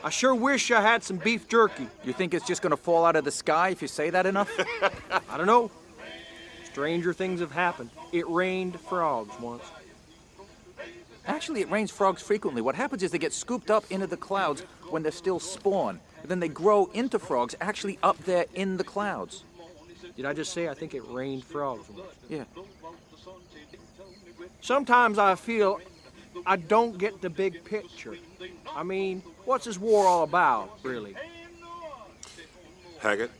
I sure wish I had some beef jerky. You think it's just gonna fall out of the sky if you say that enough? I don't know. Stranger things have happened. It rained frogs once. Actually, it rains frogs frequently. What happens is they get scooped up into the clouds when they're still spawn. Then they grow into frogs actually up there in the clouds. Did I just say I think it rained frogs once? Yeah. Sometimes I feel I don't get the big picture. I mean, what's this war all about, really? Haggett,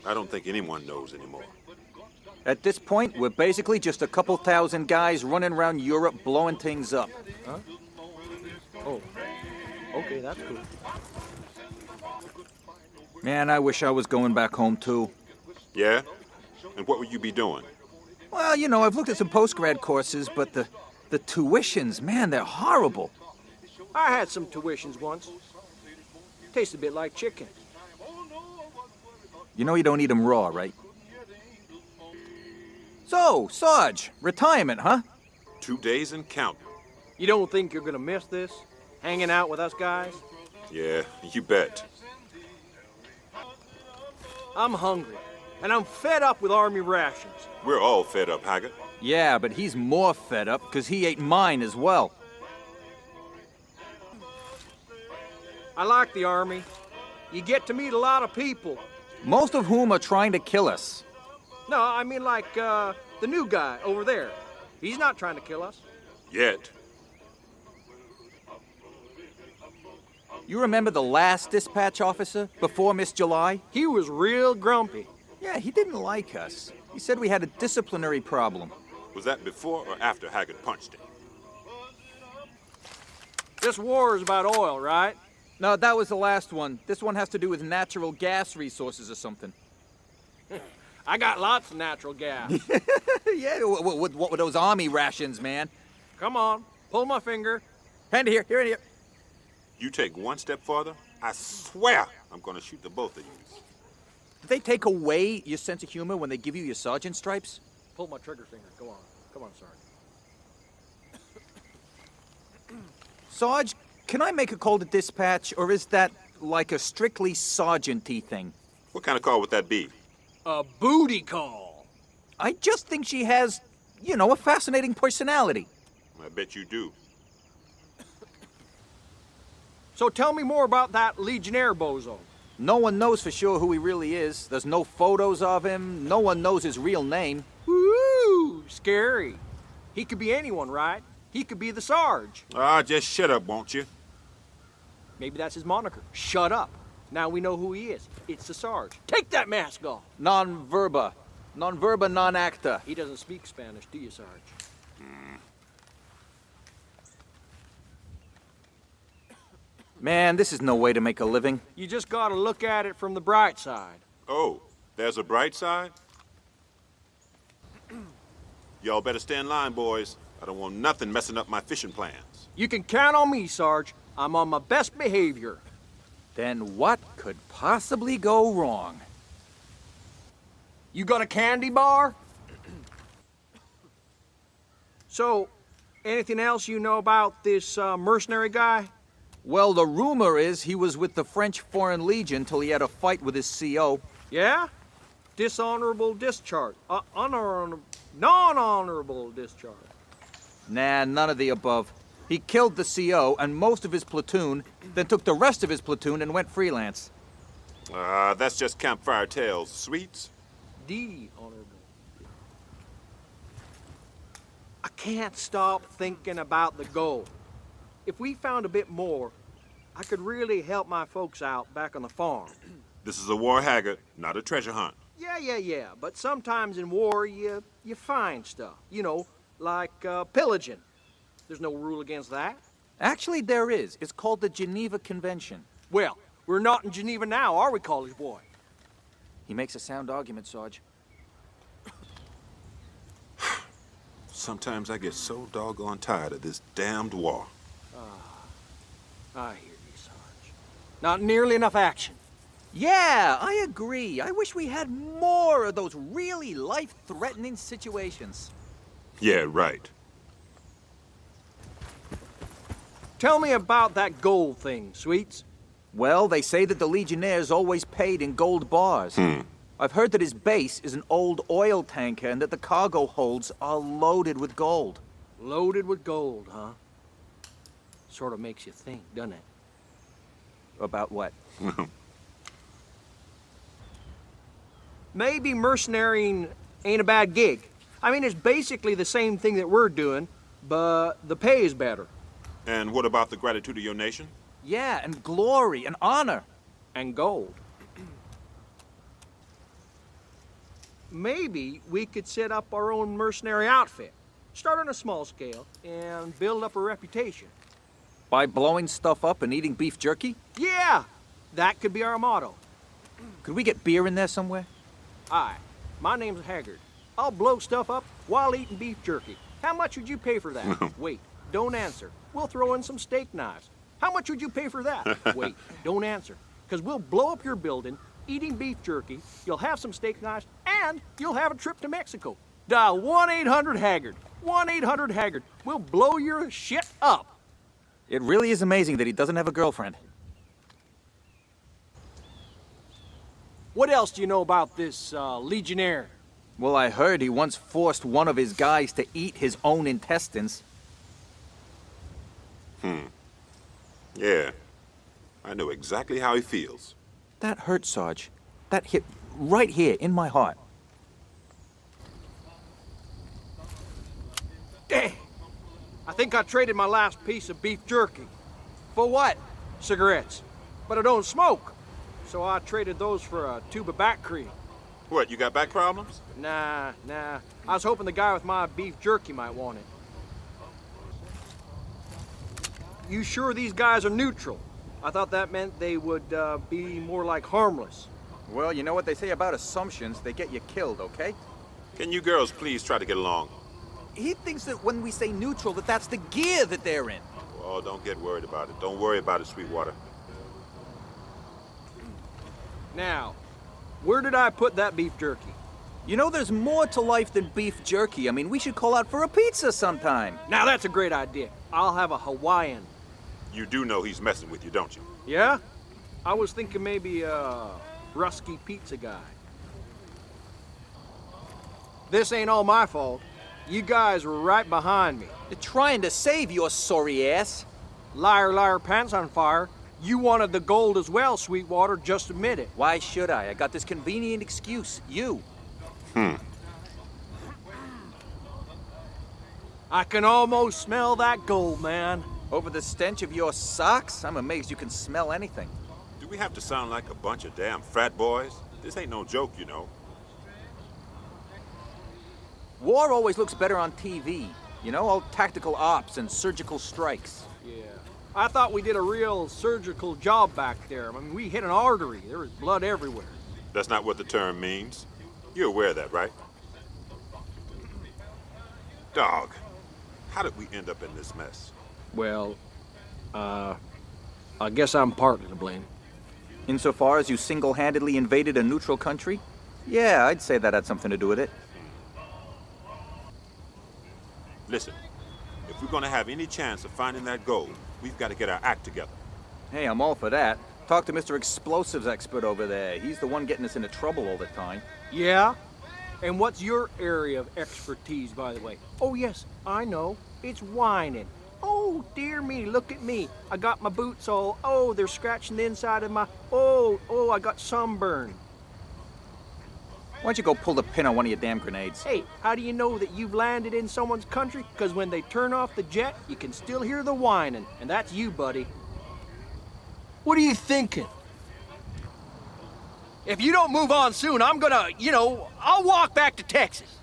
I don't think anyone knows anymore. At this point, we're basically just a couple thousand guys running around Europe blowing things up. Huh? Oh. Okay, that's cool. Man, I wish I was going back home too. Yeah? And what would you be doing? Well, you know, I've looked at some post-grad courses, but the tuitions, man, they're horrible. I had some tuitions once. Tastes a bit like chicken. You know you don't eat them raw, right? So, Sarge, retirement, huh? 2 days and counting. You don't think you're gonna miss this? Hanging out with us guys? Yeah, you bet. I'm hungry, and I'm fed up with Army rations. We're all fed up, Haggett. Yeah, but he's more fed up because he ate mine as well. I like the Army. You get to meet a lot of people. Most of whom are trying to kill us. No, I mean like, the new guy over there. He's not trying to kill us. Yet. You remember the last dispatch officer before Miss July? He was real grumpy. Yeah, he didn't like us. He said we had a disciplinary problem. Was that before or after Haggett punched him? This war is about oil, right? No, that was the last one. This one has to do with natural gas resources or something. I got lots of natural gas. Yeah, what were those army rations, man? Come on, pull my finger. Hand here, here. You take one step farther, I swear I'm gonna shoot the both of you. Did they take away your sense of humor when they give you your sergeant stripes? Pull my trigger finger. Go on. Come on, Sarge. Sarge, can I make a call to dispatch, or is that like a strictly sergeant-y thing? What kind of call would that be? A booty call. I just think she has, you know, a fascinating personality. I bet you do. So tell me more about that legionnaire bozo. No one knows for sure who he really is. There's no photos of him. No one knows his real name. Woo! Scary. He could be anyone, right? He could be the Sarge. Ah, just shut up, won't you? Maybe that's his moniker. Shut up. Now we know who he is. It's the Sarge. Take that mask off. Non-verba. Non-verba, non-acta. He doesn't speak Spanish, do you, Sarge? Man, this is no way to make a living. You just gotta look at it from the bright side. Oh, there's a bright side? Y'all better stay in line, boys. I don't want nothing messing up my fishing plans. You can count on me, Sarge. I'm on my best behavior. Then what could possibly go wrong? You got a candy bar? So, anything else you know about this mercenary guy? Well, the rumor is he was with the French Foreign Legion till he had a fight with his CO. Yeah? Dishonorable discharge. Non-honorable discharge. Nah, none of the above. He killed the CO and most of his platoon, then took the rest of his platoon and went freelance. That's just campfire tales. Sweets? Honorable. I can't stop thinking about the goal. If we found a bit more, I could really help my folks out back on the farm. This is a war, Haggett, not a treasure hunt. Yeah. But sometimes in war, you find stuff. You know, like pillaging. There's no rule against that. Actually, there is. It's called the Geneva Convention. Well, we're not in Geneva now, are we, college boy? He makes a sound argument, Sarge. Sometimes I get so doggone tired of this damned war. I hear you, Sarge. Not nearly enough action. Yeah, I agree. I wish we had more of those really life-threatening situations. Yeah, right. Tell me about that gold thing, Sweets. Well, they say that the Legionnaire's always paid in gold bars. I've heard that his base is an old oil tanker and that the cargo holds are loaded with gold. Loaded with gold, huh? Sort of makes you think, doesn't it? About what? Maybe mercenarying ain't a bad gig. I mean, it's basically the same thing that we're doing, but the pay is better. And what about the gratitude of your nation? Yeah, and glory and honor. And gold. Maybe we could set up our own mercenary outfit. Start on a small scale and build up a reputation. By blowing stuff up and eating beef jerky? Yeah! That could be our motto. Could we get beer in there somewhere? Hi, my name's Haggard. I'll blow stuff up while eating beef jerky. How much would you pay for that? Wait, don't answer. We'll throw in some steak knives. How much would you pay for that? Wait, don't answer. Because we'll blow up your building, eating beef jerky, you'll have some steak knives, and you'll have a trip to Mexico. Dial 1-800-HAGGARD. 1-800-HAGGARD. We'll blow your shit up. It really is amazing that he doesn't have a girlfriend. What else do you know about this legionnaire? Well, I heard he once forced one of his guys to eat his own intestines. Yeah. I know exactly how he feels. That hurt, Sarge. That hit right here in my heart. Dang! I think I traded my last piece of beef jerky. For what? Cigarettes. But I don't smoke. So I traded those for a tube of back cream. What, you got back problems? Nah. I was hoping the guy with my beef jerky might want it. You sure these guys are neutral? I thought that meant they would be more like harmless. Well, you know what they say about assumptions. They get you killed, okay? Can you girls please try to get along? He thinks that when we say neutral, that that's the gear that they're in. Oh, don't get worried about it. Don't worry about it, Sweetwater. Now, where did I put that beef jerky? You know, there's more to life than beef jerky. I mean, we should call out for a pizza sometime. Now that's a great idea. I'll have a Hawaiian. You do know he's messing with you, don't you? Yeah? I was thinking maybe a Rusky pizza guy. This ain't all my fault. You guys were right behind me. They're trying to save your sorry ass. Liar, liar, pants on fire. You wanted the gold as well, Sweetwater. Just admit it. Why should I? I got this convenient excuse. You. I can almost smell that gold, man. Over the stench of your socks? I'm amazed you can smell anything. Do we have to sound like a bunch of damn frat boys? This ain't no joke, you know. War always looks better on TV. You know, all tactical ops and surgical strikes. Yeah. I thought we did a real surgical job back there. I mean, we hit an artery. There was blood everywhere. That's not what the term means. You're aware of that, right? Dog, how did we end up in this mess? Well, I guess I'm partly to blame. Insofar as you single-handedly invaded a neutral country? Yeah, I'd say that had something to do with it. Listen, if we're gonna have any chance of finding that gold, we've got to get our act together. Hey, I'm all for that. Talk to Mr. Explosives expert over there. He's the one getting us into trouble all the time. Yeah? And what's your area of expertise, by the way? Oh, yes, I know. It's whining. Oh, dear me, look at me. I got my boots all, oh, they're scratching the inside of my, oh, I got sunburn. Why don't you go pull the pin on one of your damn grenades? Hey, how do you know that you've landed in someone's country? Because when they turn off the jet, you can still hear the whining, and that's you, buddy. What are you thinking? If you don't move on soon, I'm gonna, I'll walk back to Texas.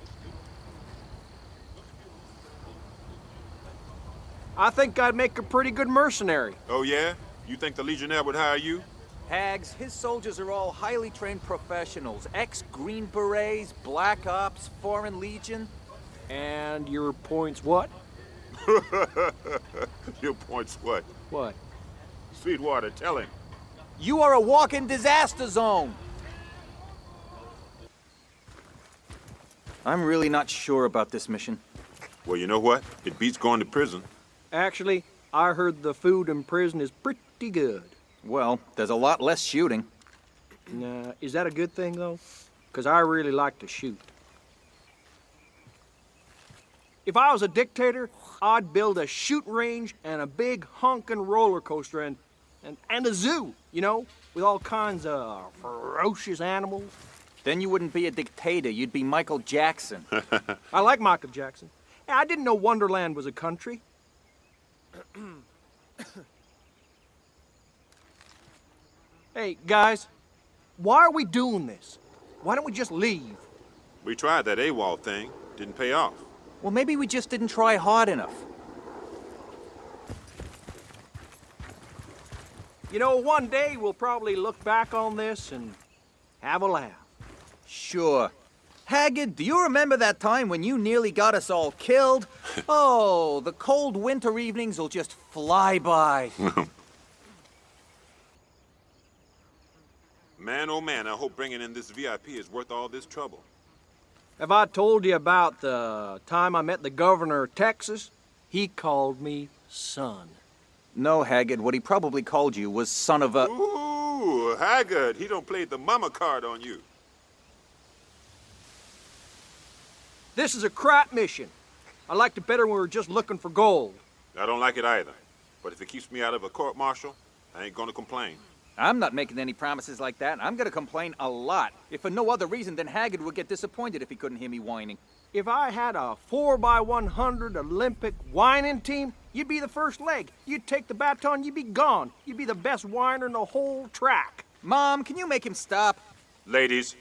I think I'd make a pretty good mercenary. Oh, yeah? You think the Legionnaire would hire you? Hags, his soldiers are all highly trained professionals. Ex-Green Berets, Black Ops, Foreign Legion. And your point's what? Your point's what? What? Sweetwater, tell him. You are a walking disaster zone. I'm really not sure about this mission. Well, you know what? It beats going to prison. Actually, I heard the food in prison is pretty good. Well, there's a lot less shooting. Is that a good thing, though? Because I really like to shoot. If I was a dictator, I'd build a shooting range and a big honkin' roller coaster and a zoo, you know, with all kinds of ferocious animals. Then you wouldn't be a dictator, you'd be Michael Jackson. I like Michael Jackson. Hey, I didn't know Wonderland was a country. Hey, guys, why are we doing this? Why don't we just leave? We tried that AWOL thing. Didn't pay off. Well, maybe we just didn't try hard enough. You know, one day we'll probably look back on this and have a laugh. Sure. Haggard, do you remember that time when you nearly got us all killed? Oh, the cold winter evenings will just fly by. Man, oh man, I hope bringing in this VIP is worth all this trouble. Have I told you about the time I met the governor of Texas? He called me son. No, Haggard, what he probably called you was son of a... Ooh, Haggard, he don't play the mama card on you. This is a crap mission. I liked it better when we were just looking for gold. I don't like it either. But if it keeps me out of a court-martial, I ain't gonna complain. I'm not making any promises like that. I'm gonna complain a lot. If for no other reason than Haggard would get disappointed if he couldn't hear me whining. If I had a 4x100 Olympic whining team, you'd be the first leg. You'd take the baton, you'd be gone. You'd be the best whiner in the whole track. Mom, can you make him stop? Ladies,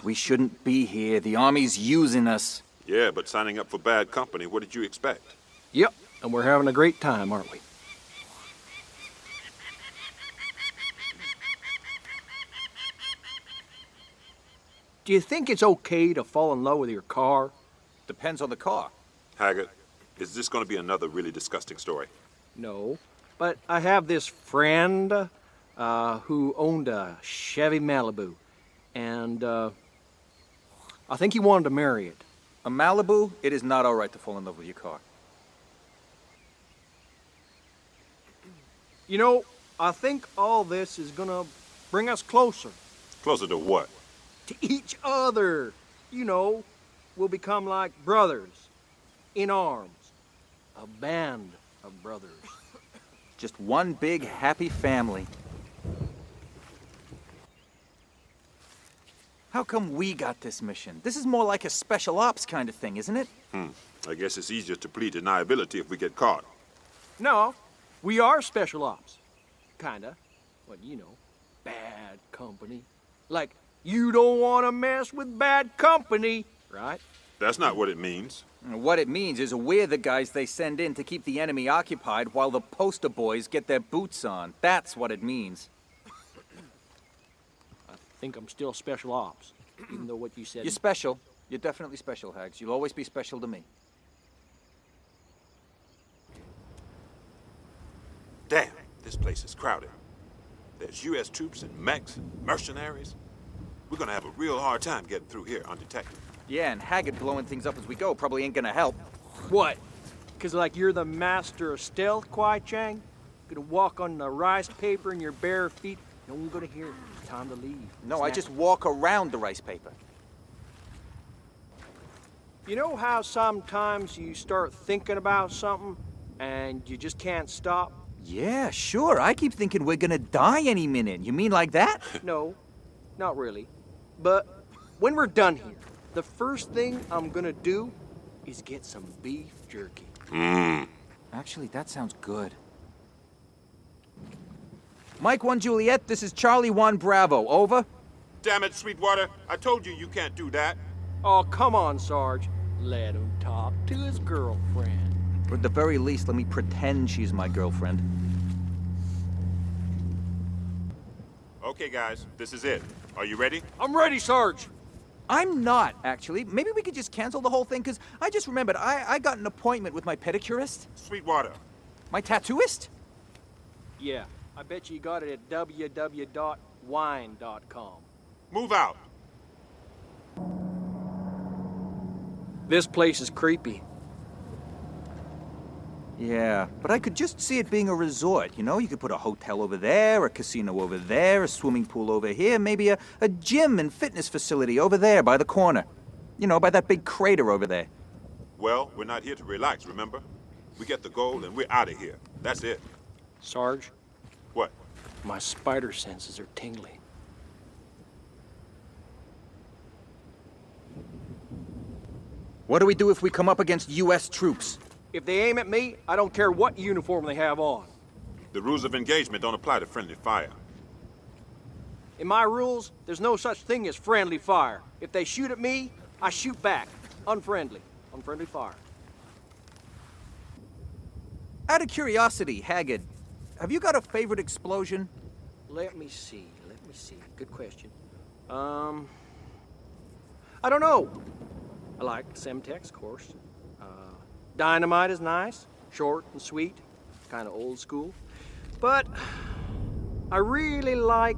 We shouldn't be here. The Army's using us. yeah, but signing up for bad company, what did you expect? Yep, and we're having a great time, aren't we? Do you think it's okay to fall in love with your car? Depends on the car. Haggard, is this gonna be another really disgusting story? No, but I have this friend who owned a Chevy Malibu, and I think he wanted to marry it. A Malibu, it is not all right to fall in love with your car. You know, I think all this is gonna bring us closer Closer to what? to each other. You know, we'll become like brothers in arms, a band of brothers. Just one big happy family. How come we got this mission? This is more like a special ops kind of thing, isn't it? I guess it's easier to plead deniability if we get caught. No, we are special ops. Kinda. But you know, bad company. Like, you don't want to mess with bad company, right? That's not what it means. What it means is we're the guys they send in to keep the enemy occupied while the poster boys get their boots on. That's what it means. I think I'm still special ops, even though what you said... You're special. You're definitely special, Hags. You'll always be special to me. Damn, this place is crowded. There's U.S. troops and mechs and mercenaries. We're gonna have a real hard time getting through here undetected. Yeah, and Haggard blowing things up as we go probably ain't gonna help. What? Because, like, you're the master of stealth, Kwai Chang? Gonna walk on the rice paper in your bare feet? No one's gonna hear it. It's time to leave. No, I just walk around the rice paper. You know how sometimes you start thinking about something and you just can't stop? Yeah, sure. I keep thinking we're gonna die any minute. You mean like that? No, not really. But when we're done here, the first thing I'm gonna do is get some beef jerky. Actually, that sounds good. Mike 1 Juliet, this is Charlie 1 Bravo. Over. Damn it, Sweetwater. I told you you can't do that. Oh, come on, Sarge. Let him talk to his girlfriend. Or at the very least, let me pretend she's my girlfriend. Okay, guys, this is it. Are you ready? I'm ready, Sarge. I'm not, actually. Maybe we could just cancel the whole thing, because I just remembered I got an appointment with my pedicurist. Sweetwater. My tattooist? Yeah, I bet you got it at www.wine.com. Move out. This place is creepy. Yeah, but I could just see it being a resort, you know? You could put a hotel over there, a casino over there, a swimming pool over here, maybe a gym and fitness facility over there by the corner. You know, by that big crater over there. Well, we're not here to relax, remember? We get the gold and we're out of here. That's it. Sarge, What? my spider senses are tingling. What do we do if we come up against U.S. troops? If they aim at me, I don't care what uniform they have on. The rules of engagement don't apply to friendly fire. In my rules, there's no such thing as friendly fire. If they shoot at me, I shoot back. Unfriendly. Unfriendly fire. Out of curiosity, Haggard, have you got a favorite explosion? Let me see. Good question. I don't know. I like Semtex, of course. Dynamite is nice, short and sweet, kind of old school. But I really like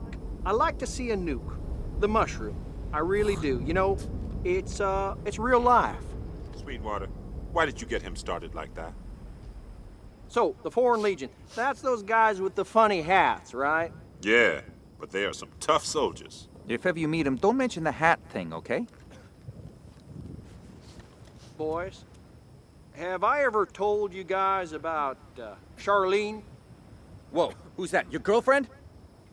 to see a nuke, the mushroom. I really do. You know, it's real life. Sweetwater, why did you get him started like that? So, the Foreign Legion, that's those guys with the funny hats, right? Yeah, but they are some tough soldiers. If ever you meet him, don't mention the hat thing, okay? Boys, have I ever told you guys about Charlene? Whoa, who's that? Your girlfriend?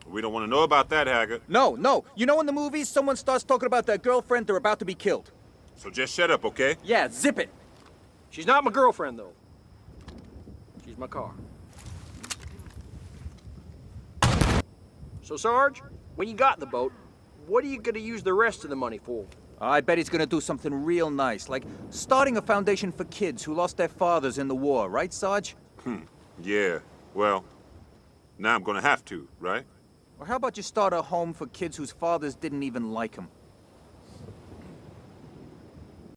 We don't want to know about that, Haggard. No. You know in the movies, someone starts talking about their girlfriend, they're about to be killed. So just shut up, okay? Yeah, zip it. She's not my girlfriend, though. She's my car. So, Sarge, when you got the boat, what are you gonna use the rest of the money for? I bet he's gonna do something real nice, like starting a foundation for kids who lost their fathers in the war, right, Sarge? Yeah, well, now I'm gonna have to, right? Or how about you start a home for kids whose fathers didn't even like them?